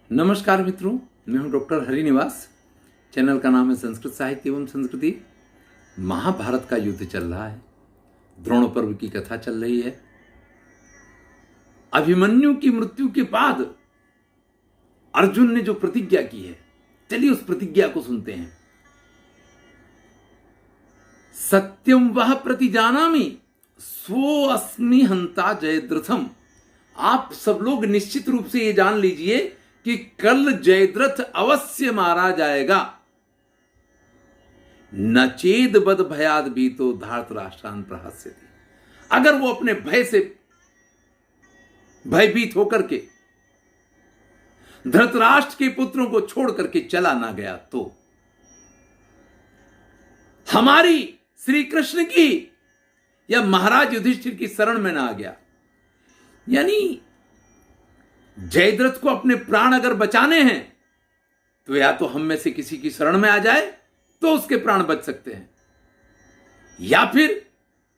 नमस्कार मित्रों, मैं हूं डॉक्टर हरिनिवास। चैनल का नाम है संस्कृत साहित्य एवं संस्कृति। महाभारत का युद्ध चल रहा है, द्रोण पर्व की कथा चल रही है। अभिमन्यु की मृत्यु के बाद अर्जुन ने जो प्रतिज्ञा की है, चलिए उस प्रतिज्ञा को सुनते हैं। सत्यम वह प्रतिजानामि स्वो अस्मि हंता जयद्रथम। आप सब लोग निश्चित रूप से ये जान लीजिए कि कल जयद्रथ अवश्य मारा जाएगा। न चेद बद भयाद भीतो धार्तराष्ट्रान प्रहस्यति। अगर वो अपने भय से भयभीत होकर के धृतराष्ट्र के पुत्रों को छोड़ करके चला ना गया तो हमारी श्री कृष्ण की या महाराज युधिष्ठिर की शरण में ना आ गया, यानी जयद्रथ को अपने प्राण अगर बचाने हैं तो या तो हम में से किसी की शरण में आ जाए तो उसके प्राण बच सकते हैं, या फिर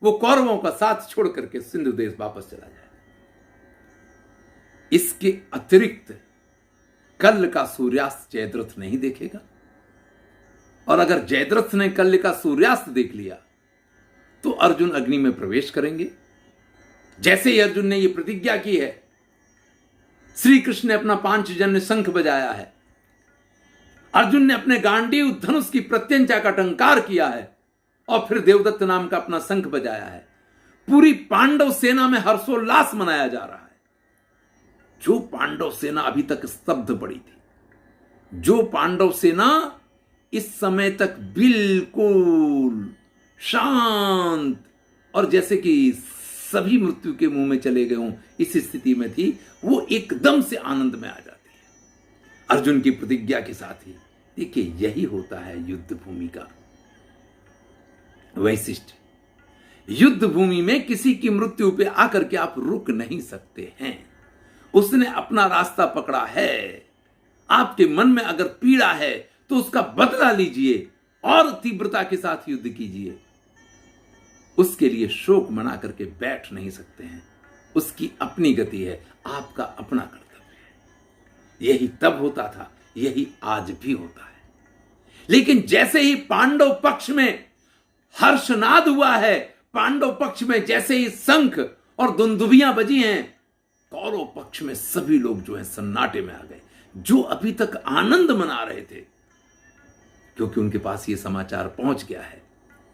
वो कौरवों का साथ छोड़ करके सिंधु देश वापस चला जाए। इसके अतिरिक्त कल का सूर्यास्त जयद्रथ नहीं देखेगा, और अगर जयद्रथ ने कल का सूर्यास्त देख लिया तो अर्जुन अग्नि में प्रवेश करेंगे। जैसे ही अर्जुन ने यह प्रतिज्ञा की है, श्री कृष्ण ने अपना पांचजन्य शंख बजाया है, अर्जुन ने अपने गांडीव धनुष की प्रत्यंचा का टंकार किया है और फिर देवदत्त नाम का अपना शंख बजाया है। पूरी पांडव सेना में हर्षोल्लास मनाया जा रहा है। जो पांडव सेना अभी तक स्तब्ध पड़ी थी, जो पांडव सेना इस समय तक बिल्कुल शांत और जैसे कि सभी मृत्यु के मुंह में चले गए हों इस स्थिति में थी, वो एकदम से आनंद में आ जाती है अर्जुन की प्रतिज्ञा के साथ ही। देखिए, यही होता है युद्ध भूमि का वैशिष्ट। युद्ध भूमि में किसी की मृत्यु पे आकर के आप रुक नहीं सकते हैं। उसने अपना रास्ता पकड़ा है, आपके मन में अगर पीड़ा है तो उसका बदला लीजिए और तीव्रता के साथ युद्ध कीजिए। उसके लिए शोक मना करके बैठ नहीं सकते हैं। उसकी अपनी गति है, आपका अपना कर्तव्य है। यही तब होता था, यही आज भी होता है। लेकिन जैसे ही पांडव पक्ष में हर्षनाद हुआ है, पांडव पक्ष में जैसे ही शंख और दुंदुभियां बजी हैं, कौरव पक्ष में सभी लोग जो है सन्नाटे में आ गए। जो अभी तक आनंद मना रहे थे, क्योंकि उनके पास यह समाचार पहुंच गया है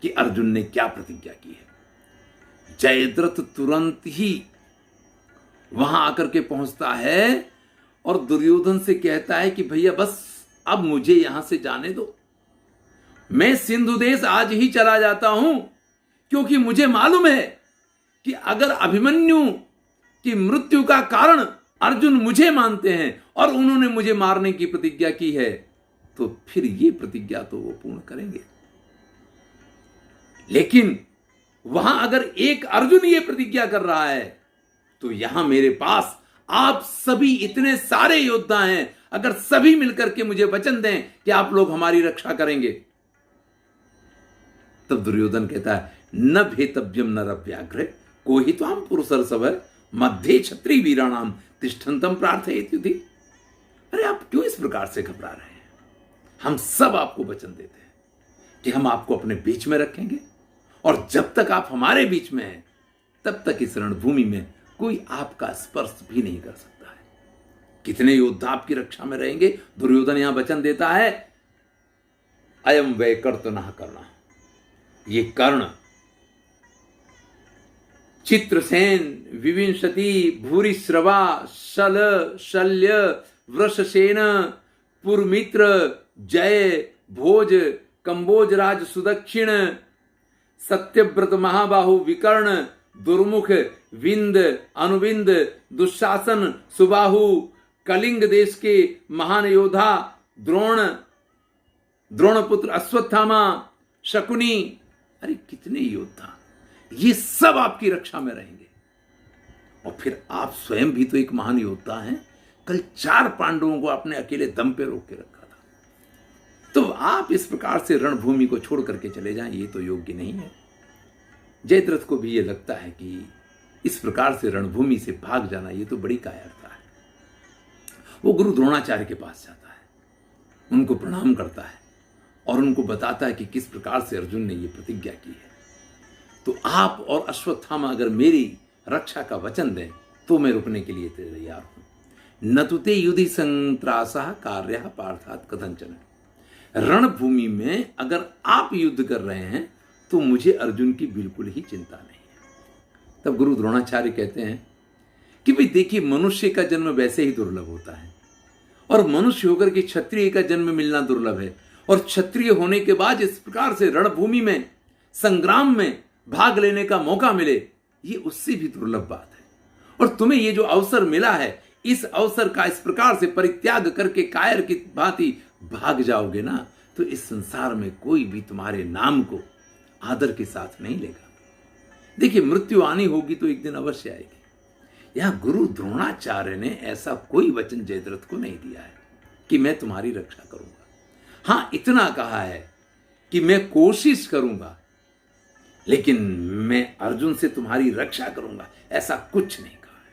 कि अर्जुन ने क्या प्रतिज्ञा की है। जयद्रथ तुरंत ही वहां आकर के पहुंचता है और दुर्योधन से कहता है कि भैया बस अब मुझे यहां से जाने दो, मैं सिंधु देश आज ही चला जाता हूं, क्योंकि मुझे मालूम है कि अगर अभिमन्यु की मृत्यु का कारण अर्जुन मुझे मानते हैं और उन्होंने मुझे मारने की प्रतिज्ञा की है, तो फिर ये प्रतिज्ञा तो वो पूर्ण करेंगे। लेकिन वहां अगर एक अर्जुन ये प्रतिज्ञा कर रहा है तो यहां मेरे पास आप सभी इतने सारे योद्धा हैं, अगर सभी मिलकर के मुझे वचन दें कि आप लोग हमारी रक्षा करेंगे, तब दुर्योधन कहता है न भेतव्यम नरव्याघ्र को ही तो हम पुरुषर्षभ मध्य क्षत्रिय वीराणाम तिष्ठन्तम प्रार्थयेत युधि। अरे आप क्यों इस प्रकार से घबरा रहे हैं? हम सब आपको वचन देते हैं कि हम आपको अपने बीच में रखेंगे, और जब तक आप हमारे बीच में हैं तब तक इस रणभूमि में कोई आपका स्पर्श भी नहीं कर सकता है। कितने योद्धा आपकी रक्षा में रहेंगे? दुर्योधन यहां वचन देता है अयम वै कर्तनः कर्णः। ये कर्ण, चित्रसेन, विविंशति, भूरिश्रवा, शल, शल्य, वृषसेन, पुरमित्र, जय, भोज, कंबोजराज सुदक्षिण, सत्यव्रत, महाबाहु, विकर्ण, दुर्मुख, विंद, अनुविंद, दुशासन, सुबाहु, कलिंग देश के महान योद्धा द्रोण, द्रोणपुत्र अश्वत्थामा, शकुनी। अरे कितने योद्धा, ये सब आपकी रक्षा में रहेंगे। और फिर आप स्वयं भी तो एक महान योद्धा हैं। कल 4 पांडवों को आपने अकेले दम पे रोक के रखा था, तो आप इस प्रकार से रणभूमि को छोड़ करके चले जाएं, ये तो योग्य नहीं है। जयद्रथ को भी ये लगता है कि इस प्रकार से रणभूमि से भाग जाना ये तो बड़ी कायरता है। वो गुरु द्रोणाचार्य के पास जाता है, उनको प्रणाम करता है और उनको बताता है कि किस प्रकार से अर्जुन ने ये प्रतिज्ञा की है। तो आप और अश्वत्थामा अगर मेरी रक्षा का वचन दें तो मैं रुकने के लिए तैयार हूं। न तुते युधि संत्रासः कार्य पार्थात कथंचन। रणभूमि में अगर आप युद्ध कर रहे हैं तो मुझे अर्जुन की बिल्कुल ही चिंता नहीं है। तब गुरु द्रोणाचार्य कहते हैं कि भाई देखिए, मनुष्य का जन्म वैसे ही दुर्लभ होता है और मनुष्य होकर के क्षत्रिय का जन्म मिलना दुर्लभ है, और क्षत्रिय होने के बाद इस प्रकार से रणभूमि में संग्राम में भाग लेने का मौका मिले, ये उससे भी दुर्लभ बात है। और तुम्हें ये जो अवसर मिला है, इस अवसर का इस प्रकार से परित्याग करके कायर की भांति भाग जाओगे ना, तो इस संसार में कोई भी तुम्हारे नाम को आदर के साथ नहीं लेगा। देखिए, मृत्यु आनी होगी तो एक दिन अवश्य आएगी। यहां गुरु द्रोणाचार्य ने ऐसा कोई वचन जयद्रथ को नहीं दिया है कि मैं तुम्हारी रक्षा करूंगा। हां, इतना कहा है कि मैं कोशिश करूंगा, लेकिन मैं अर्जुन से तुम्हारी रक्षा करूंगा, ऐसा कुछ नहीं कहा है।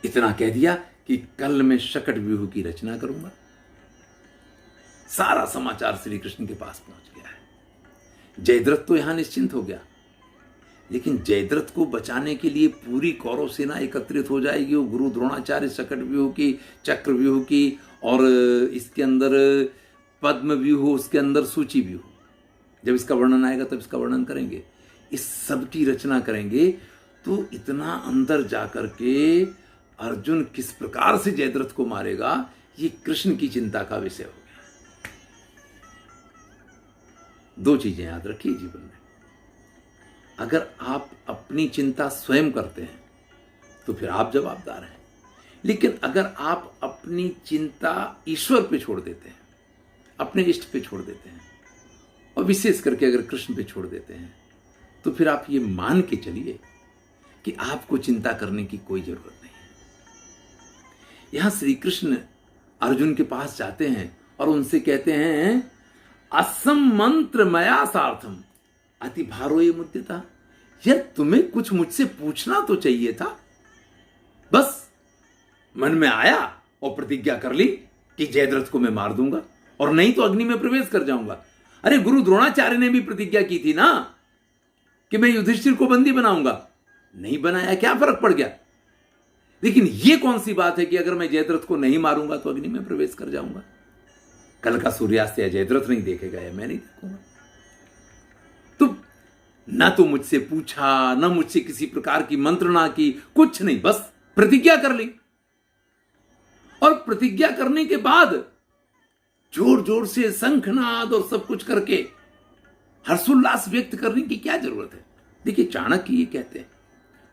इतना कह दिया कि कल मैं शकट व्यूह की रचना करूंगा। सारा समाचार श्री कृष्ण के पास पहुंच गया है। जयद्रथ तो यहां निश्चिंत हो गया, लेकिन जयद्रथ को बचाने के लिए पूरी कौरव सेना एकत्रित हो जाएगी। वो गुरु द्रोणाचार्य शकट व्यूह की, चक्र व्यूह की, और इसके अंदर पद्म व्यूह, उसके अंदर सूची व्यूह, जब इसका वर्णन आएगा तब इसका वर्णन करेंगे। इस सब की रचना करेंगे। तो इतना अंदर जाकर के अर्जुन किस प्रकार से जयद्रथ को मारेगा, ये कृष्ण की चिंता का विषय हो गया। दो चीजें याद रखिए जीवन में, अगर आप अपनी चिंता स्वयं करते हैं तो फिर आप जवाबदार हैं, लेकिन अगर आप अपनी चिंता ईश्वर पे छोड़ देते हैं, अपने इष्ट पे छोड़ देते हैं, और विशेष करके अगर कृष्ण पे छोड़ देते हैं, तो फिर आप ये मान के चलिए कि आपको चिंता करने की कोई जरूरत नहीं है। यहां श्री कृष्ण अर्जुन के पास जाते हैं और उनसे कहते हैं, असम मंत्र मया सार्थम अति भारो ये मुद्यता। यार, तुम्हें कुछ मुझसे पूछना तो चाहिए था। बस मन में आया और प्रतिज्ञा कर ली कि जयद्रथ को मैं मार दूंगा, और नहीं तो अग्नि में प्रवेश कर जाऊंगा। अरे, गुरु द्रोणाचार्य ने भी प्रतिज्ञा की थी ना कि मैं युधिष्ठिर को बंदी बनाऊंगा। नहीं बनाया, क्या फर्क पड़ गया? लेकिन यह कौन सी बात है कि अगर मैं जयद्रथ को नहीं मारूंगा तो अग्नि में प्रवेश कर जाऊंगा? कल का सूर्यास्त या जयद्रथ नहीं देखेगा या मैं नहीं देखूंगा। तो ना तो मुझसे पूछा, ना मुझसे किसी प्रकार की मंत्रणा की, कुछ नहीं, बस प्रतिज्ञा कर ली। और प्रतिज्ञा करने के बाद जोर जोर से शंखनाद और सब कुछ करके हर्षोल्लास व्यक्त करने की क्या जरूरत है? देखिए, चाणक्य ये कहते हैं,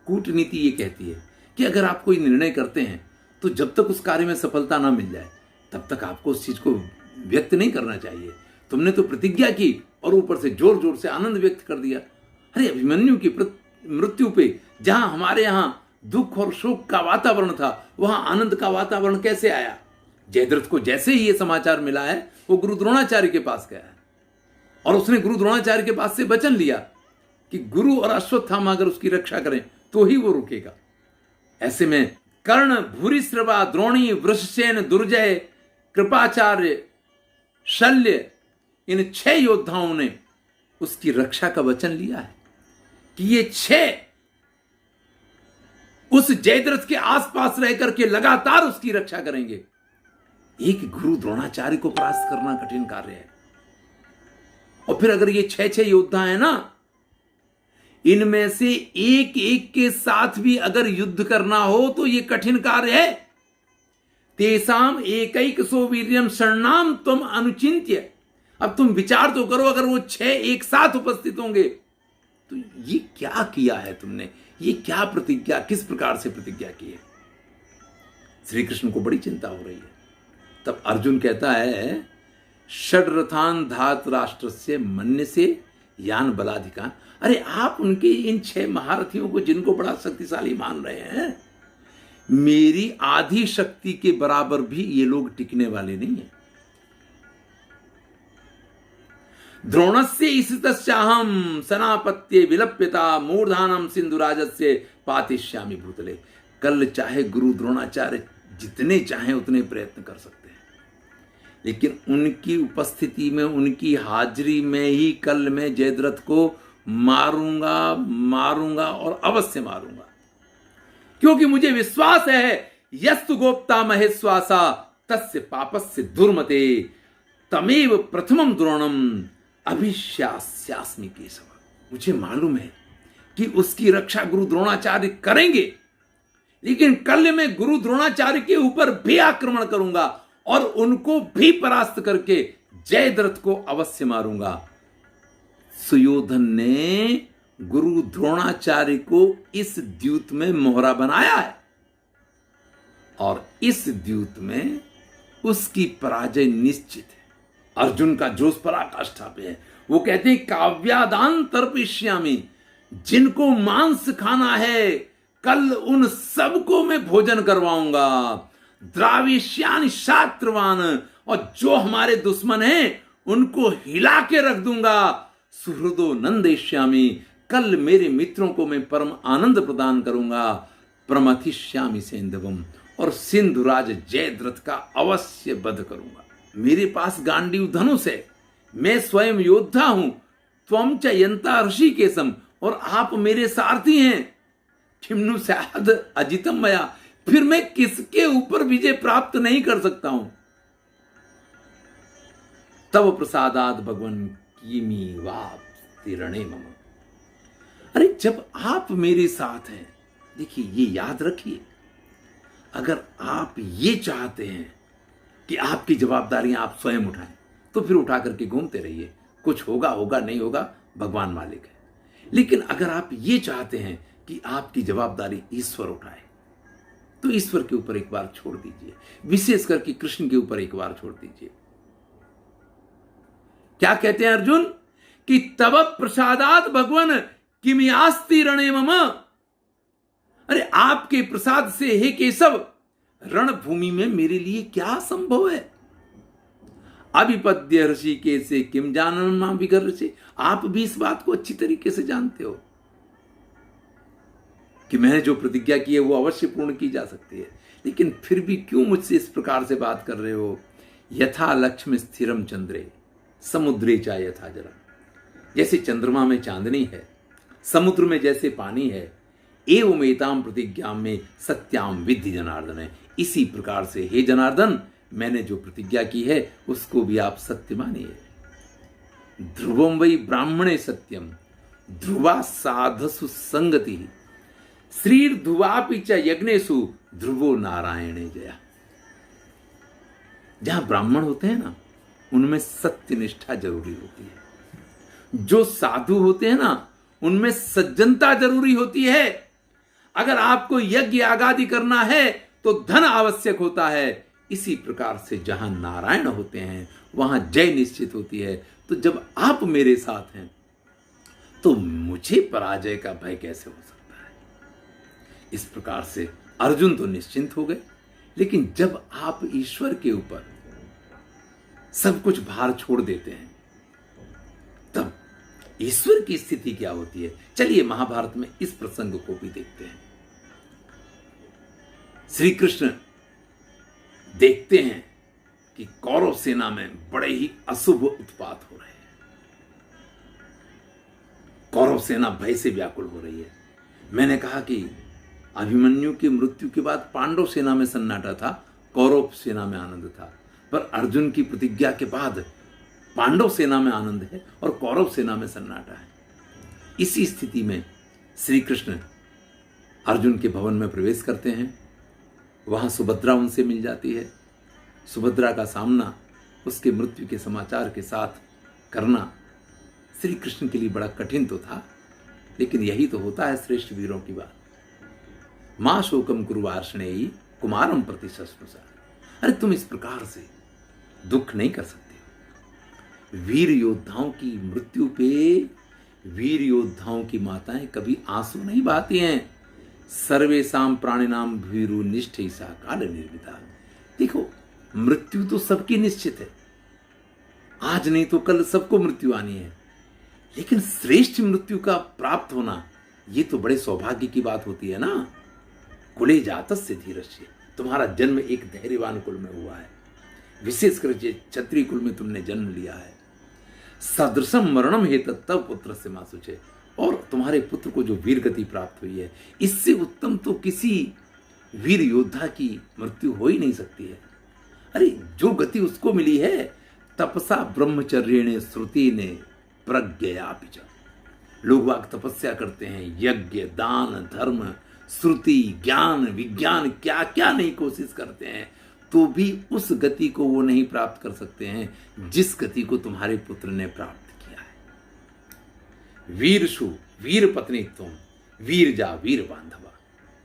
कूटनीति ये कहती है कि अगर आप कोई निर्णय करते हैं तो जब तक उस कार्य में सफलता ना मिल जाए तब तक आपको उस चीज को व्यक्त नहीं करना चाहिए। तुमने तो प्रतिज्ञा की और ऊपर से जोर जोर से आनंद व्यक्त कर दिया। अरे, अभिमन्यु की मृत्यु पे जहां हमारे यहां दुख और शोक का वातावरण था, वहां आनंद का वातावरण कैसे आया? जयद्रथ को जैसे ही ये समाचार मिला है, वो गुरु द्रोणाचार्य के पास गया है और उसने गुरु द्रोणाचार्य के पास से वचन लिया कि गुरु और अश्वत्थामा अगर उसकी रक्षा करें तो ही वो रुकेगा। ऐसे में कर्ण, भूरिश्रवा, द्रोणी, वृषसेन, दुर्जय, कृपाचार्य, शल्य, इन 6 योद्धाओं ने उसकी रक्षा का वचन लिया है कि ये 6 उस जयद्रथ के आसपास रह करके लगातार उसकी रक्षा करेंगे। एक गुरु द्रोणाचार्य को परास्त करना कठिन कार्य है, और फिर अगर ये 6 योद्धा है ना, इनमें से एक एक के साथ भी अगर युद्ध करना हो तो ये कठिन कार्य है। तेसाम एकैकसो वीर्यम शरणाम तुम अनुचिंत्य। अब तुम विचार तो करो, अगर वो 6 एक साथ उपस्थित होंगे तो ये क्या किया है तुमने? ये क्या प्रतिज्ञा, किस प्रकार से प्रतिज्ञा की है? श्री कृष्ण को बड़ी चिंता हो रही है। तब अर्जुन कहता है, षड्रथान धात राष्ट्र से मन्य से यान बलाधिकान। अरे, आप उनके इन 6 महारथियों को, जिनको बड़ा शक्तिशाली मान रहे हैं, मेरी आधी शक्ति के बराबर भी ये लोग टिकने वाले नहीं है। द्रोणस्य इसितस्याहं सनापत्ये विलप्यता मूर्धानम सिंधुराजस्य पातिष्यामि भूतले। कल चाहे गुरु द्रोणाचार्य जितने चाहें उतने प्रयत्न कर सकते हैं, लेकिन उनकी उपस्थिति में, उनकी हाजिरी में ही कल मैं जयद्रथ को मारूंगा और अवश्य मारूंगा, क्योंकि मुझे विश्वास है यस्तु गोप्ता महेश्वासा तस्य पापस्य दुर्मते तमेव प्रथमम द्रोणम अभिश्यास्यास्मि केशव। मुझे मालूम है कि उसकी रक्षा गुरु द्रोणाचार्य करेंगे, लेकिन कल मैं गुरु द्रोणाचार्य के ऊपर भी आक्रमण करूंगा और उनको भी परास्त करके जयद्रथ को अवश्य मारूंगा। सुयोधन ने गुरु द्रोणाचार्य को इस द्यूत में मोहरा बनाया है और इस द्यूत में उसकी पराजय निश्चित है। अर्जुन का जोश पराकाष्ठा पे है। वो कहते हैं काव्यादान तर्पयिष्यामि, जिनको मांस खाना है कल उन सबको मैं भोजन करवाऊंगा। द्राविष्यानि शात्रवान, और जो हमारे दुश्मन हैं उनको हिला के रख दूंगा। सुहृदो नंदेश्यामि, कल मेरे मित्रों को मैं परम आनंद प्रदान करूंगा। प्रमथिष्यामि सेंधवम, और सिंधुराज जयद्रथ का अवश्य वध करूंगा। मेरे पास गांडीव धनुष है, मैं स्वयं योद्धा हूं। त्वम च यंता ऋषिकेशम, और आप मेरे सारथी हैं। किम्नु स्याद अजितम मया, फिर मैं किसके ऊपर विजय प्राप्त नहीं कर सकता हूं। तब प्रसादात भगवन किमी वाप्ति रणे मम। अरे जब आप मेरे साथ हैं, देखिए ये याद रखिए, अगर आप ये चाहते हैं कि आपकी जवाबदारियां आप स्वयं उठाएं, तो फिर उठा करके घूमते रहिए, कुछ होगा होगा नहीं होगा भगवान मालिक है। लेकिन अगर आप ये चाहते हैं कि आपकी जवाबदारी ईश्वर उठाए, तो ईश्वर के ऊपर एक बार छोड़ दीजिए, विशेष करके कृष्ण के ऊपर एक बार छोड़ दीजिए। क्या कहते हैं अर्जुन कि तब प्रसादात भगवन किमियास्ति रणे मम। अरे आपके प्रसाद से हे केशव, रणभूमि में मेरे लिए क्या संभव है। अभिपद्य ऋषि से किम जानन विगर ऋषि, आप भी इस बात को अच्छी तरीके से जानते हो कि मैंने जो प्रतिज्ञा की है वो अवश्य पूर्ण की जा सकती है, लेकिन फिर भी क्यों मुझसे इस प्रकार से बात कर रहे हो। यथा लक्ष्मी स्थिरम चंद्रे समुद्रे चा यथा जरा, जैसे चंद्रमा में चांदनी है, समुद्र में जैसे पानी है, एवं एताम प्रतिज्ञा में सत्याम विद्धि जनार्दन है। इसी प्रकार से हे जनार्दन, मैंने जो प्रतिज्ञा की है उसको भी आप सत्य मानिए। ध्रुवम वै ब्राह्मणे सत्यम ध्रुवा साधसु संगति श्रीर ध्रुवापि च यज्ञेषु ध्रुवो नारायणे जया। जहां ब्राह्मण होते हैं ना, उनमें सत्य निष्ठा जरूरी होती है। जो साधु होते हैं ना, उनमें सज्जनता जरूरी होती है। अगर आपको यज्ञ आगादि करना है तो धन आवश्यक होता है। इसी प्रकार से जहां नारायण होते हैं वहां जय निश्चित होती है। तो जब आप मेरे साथ हैं तो मुझे पराजय का भय कैसे हो सकता है। इस प्रकार से अर्जुन तो निश्चिंत हो गए, लेकिन जब आप ईश्वर के ऊपर सब कुछ भार छोड़ देते हैं, तब ईश्वर की स्थिति क्या होती है। चलिए महाभारत में इस प्रसंग को भी देखते हैं। श्री कृष्ण देखते हैं कि कौरव सेना में बड़े ही अशुभ उत्पात हो रहे हैं। कौरव सेना भय से व्याकुल हो रही है। मैंने कहा कि अभिमन्यु की मृत्यु के बाद पांडव सेना में सन्नाटा था, कौरव सेना में आनंद था। पर अर्जुन की प्रतिज्ञा के बाद पांडव सेना में आनंद है और कौरव सेना में सन्नाटा है। इसी स्थिति में श्री कृष्ण अर्जुन के भवन में प्रवेश करते हैं। वहां सुभद्रा उनसे मिल जाती है। सुभद्रा का सामना उसके मृत्यु के समाचार के साथ करना श्री कृष्ण के लिए बड़ा कठिन तो था, लेकिन यही तो होता है श्रेष्ठ वीरों की बात। मां शोकम कुरुवार्ष्णेयी कुमारम प्रति शस्नुषा। अरे तुम इस प्रकार से दुख नहीं कर सकते हो। वीर योद्धाओं की मृत्यु पे वीर योद्धाओं की माताएं कभी आंसू नहीं बहाती हैं। सर्वेशाम प्राणिनाम भीरु निष्ठैसा काल निर्मिता। देखो, मृत्यु तो सबकी निश्चित है, आज नहीं तो कल सबको मृत्यु आनी है, लेकिन श्रेष्ठ मृत्यु का प्राप्त होना ये तो बड़े सौभाग्य की बात होती है ना। कुले जातस्य धीरस्य, तुम्हारा जन्म एक धैर्यवान कुल में हुआ है, विशेषकर क्षत्रिय कुल में तुमने जन्म लिया है। सदृशम मरणम हेतु तव पुत्र से मासुचे, और तुम्हारे पुत्र को जो वीर गति प्राप्त हुई है, इससे उत्तम तो किसी वीर योद्धा की मृत्यु हो ही नहीं सकती है। अरे जो गति उसको मिली है, तपसा ब्रह्मचर्य श्रुति ने प्रज्ञया पिचा। लोग वाग तपस्या करते हैं, यज्ञ दान धर्म श्रुति ज्ञान विज्ञान क्या क्या नहीं कोशिश करते हैं, तो भी उस गति को वो नहीं प्राप्त कर सकते हैं जिस गति को तुम्हारे पुत्र ने प्राप्त किया है। वीरशु वीर पत्नी तुम, वीर जा वीर बांधवा,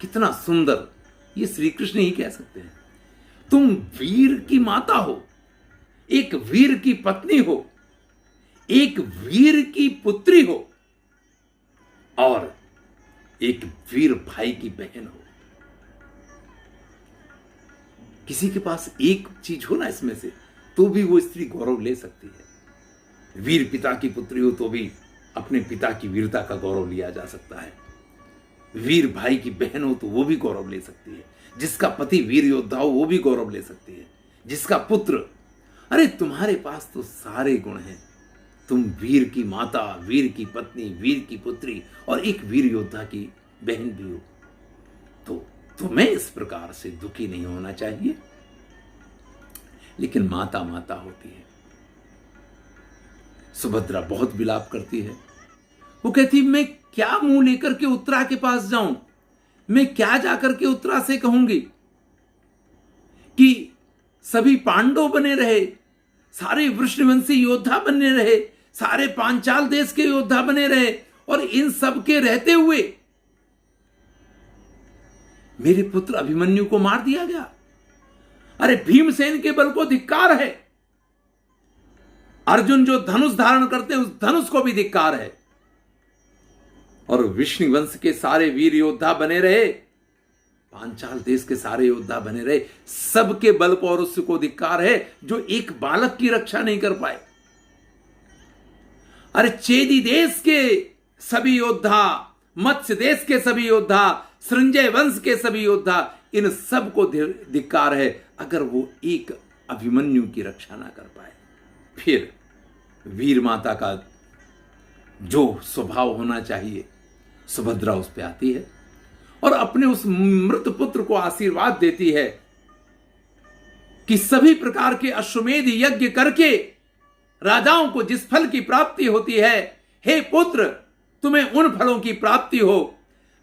कितना सुंदर ये श्री कृष्ण ही कह सकते हैं। तुम वीर की माता हो, एक वीर की पत्नी हो, एक वीर की पुत्री हो, और एक वीर भाई की बहन हो। किसी के पास एक चीज हो ना इसमें से, तो भी वो स्त्री गौरव ले सकती है। वीर पिता की पुत्री हो तो भी अपने पिता की वीरता का गौरव लिया जा सकता है। वीर भाई की बहन हो तो वो भी गौरव ले सकती है। जिसका पति वीर योद्धा हो वो भी गौरव ले सकती है। जिसका पुत्र, अरे तुम्हारे पास तो सारे गुण हैं। तुम वीर की माता, वीर की पत्नी, वीर की पुत्री और एक वीर योद्धा की बहन भी हो, तो तुम्हें इस प्रकार से दुखी नहीं होना चाहिए। लेकिन माता माता होती है। सुभद्रा बहुत विलाप करती है। वो कहती, मैं क्या मुंह लेकर के उत्तरा के पास जाऊं, मैं क्या जाकर के उत्तरा से कहूंगी कि सभी पांडव बने रहे, सारे वृषणवंशी योद्धा बने रहे, सारे पांचाल देश के योद्धा बने रहे, और इन सब के रहते हुए मेरे पुत्र अभिमन्यु को मार दिया गया। अरे भीमसेन के बल को धिक्कार है। अर्जुन जो धनुष धारण करते हैं उस धनुष को भी धिक्कार है। और विष्णु वंश के सारे वीर योद्धा बने रहे, पांचाल देश के सारे योद्धा बने रहे, सबके बल पौरुष को धिक्कार है जो एक बालक की रक्षा नहीं कर पाए। अरे चेदी देश के सभी योद्धा, मत्स्य देश के सभी योद्धा, संजय वंश के सभी योद्धा, इन सब को धिक्कार है अगर वो एक अभिमन्यु की रक्षा ना कर पाए। फिर वीर माता का जो स्वभाव होना चाहिए, सुभद्रा उस पे आती है और अपने उस मृत पुत्र को आशीर्वाद देती है कि सभी प्रकार के अश्वमेध यज्ञ करके राजाओं को जिस फल की प्राप्ति होती है, हे पुत्र तुम्हें उन फलों की प्राप्ति हो।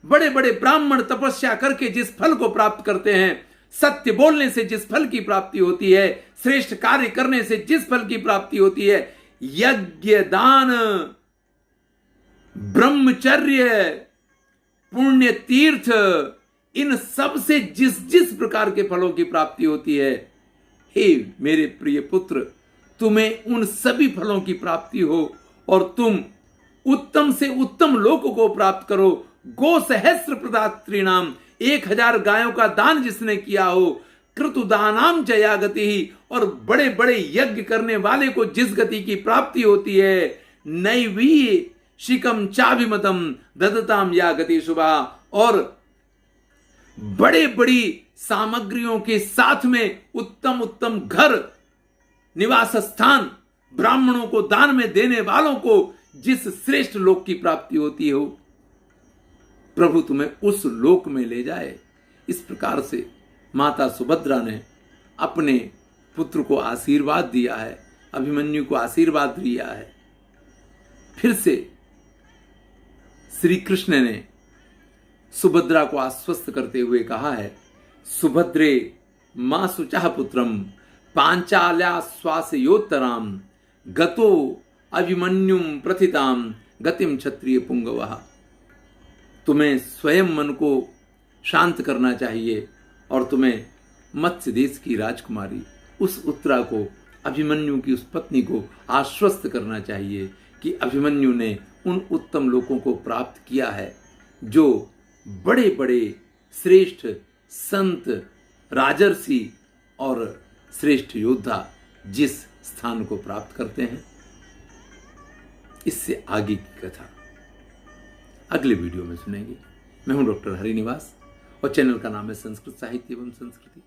बड़े बड़े ब्राह्मण तपस्या करके जिस फल को प्राप्त करते हैं, सत्य बोलने से जिस फल की प्राप्ति होती है, श्रेष्ठ कार्य करने से जिस फल की प्राप्ति होती है, यज्ञ दान ब्रह्मचर्य पुण्य तीर्थ, इन सब से जिस जिस प्रकार के फलों की प्राप्ति होती है, हे मेरे प्रिय पुत्र तुम्हें उन सभी फलों की प्राप्ति हो और तुम उत्तम से उत्तम लोक को प्राप्त करो। गो सहस्र प्रदात्री नाम, 1000 गायों का दान जिसने किया हो, कृतुदानाम जया गति ही, और बड़े बड़े यज्ञ करने वाले को जिस गति की प्राप्ति होती है, नैवी शिकम चाभिमतम ददताम या गति शुभा, और बड़े बड़ी सामग्रियों के साथ में उत्तम उत्तम घर निवास स्थान ब्राह्मणों को दान में देने वालों को जिस श्रेष्ठ लोक की प्राप्ति होती हो, प्रभु तुम्हें उस लोक में ले जाए। इस प्रकार से माता सुभद्रा ने अपने पुत्र को आशीर्वाद दिया है, अभिमन्यु को आशीर्वाद दिया है। फिर से श्री कृष्ण ने सुभद्रा को आश्वस्त करते हुए कहा है, सुभद्रे मां सुचाह पुत्रम पांचाल्या श्वासयोत्तराम गतो अभिमन्युम प्रथिताम गतिम क्षत्रिय पुंगवः। तुम्हें स्वयं मन को शांत करना चाहिए और तुम्हें मत्स्य देश की राजकुमारी उस उत्तरा को, अभिमन्यु की उस पत्नी को आश्वस्त करना चाहिए कि अभिमन्यु ने उन उत्तम लोकों को प्राप्त किया है जो बड़े बड़े श्रेष्ठ संत, राजर्षि और श्रेष्ठ योद्धा जिस स्थान को प्राप्त करते हैं। इससे आगे की कथा अगले वीडियो में सुनेंगे। मैं हूं डॉक्टर हरिनिवास और चैनल का नाम है संस्कृत साहित्य एवं संस्कृति।